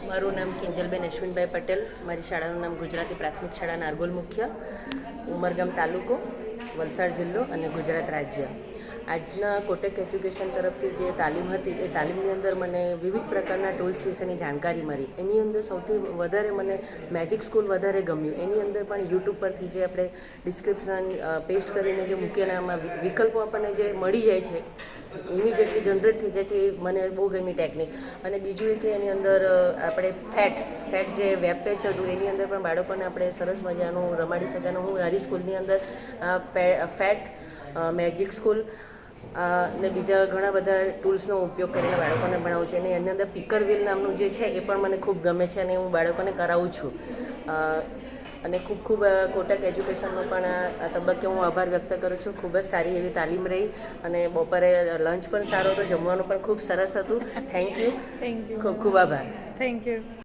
મારું નામ કિંજલબેન અશ્વિનભાઈ પટેલ. મારી શાળાનું નામ ગુજરાતી પ્રાથમિક શાળા નારગોલ મુખ્ય, ઉમરગામ તાલુકો, વલસાડ જિલ્લો અને ગુજરાત રાજ્ય. આજના કોટેક એજ્યુકેશન તરફથી જે તાલીમ હતી એ તાલીમની અંદર મને વિવિધ પ્રકારના ટૂલ્સ વિશેની જાણકારી મળી. એની અંદર સૌથી વધારે મને મેજિક સ્કૂલ વધારે ગમ્યું. એની અંદર પણ યુટ્યુબ પરથી જે આપણે ડિસ્ક્રિપ્શન પેસ્ટ કરીને જે મૂકીને આમાં વિકલ્પો આપણને જે મળી જાય છે, ઇમિડિયેટલી જનરેટ થઈ જાય છે, એ મને બહુ ગમી ટેકનિક. અને બીજું એ કે એની અંદર આપણે ફેટ જે વેબ પેજ હતું એની અંદર પણ બાળકોને આપણે સરસ મજાનું રમાડી શકીએ. અને હું મારી સ્કૂલની અંદર ફેટ મેજિક સ્કૂલ ને બીજા ઘણા બધા ટૂલ્સનો ઉપયોગ કરીને બાળકોને ભણાવું છું. અને એની અંદર પીકર વ્હીલ નામનું જે છે એ પણ મને ખૂબ ગમે છે અને હું બાળકોને કરાવું છું. અને ખૂબ ખૂબ કોટક એજ્યુકેશનનો પણ આ તબક્કે હું આભાર વ્યક્ત કરું છું. ખૂબ જ સારી એવી તાલીમ રહી અને બપોરે લંચ પણ સારો હતો, જમવાનું પણ ખૂબ સરસ હતું. Thank you. ખૂબ ખૂબ આભાર. Thank you.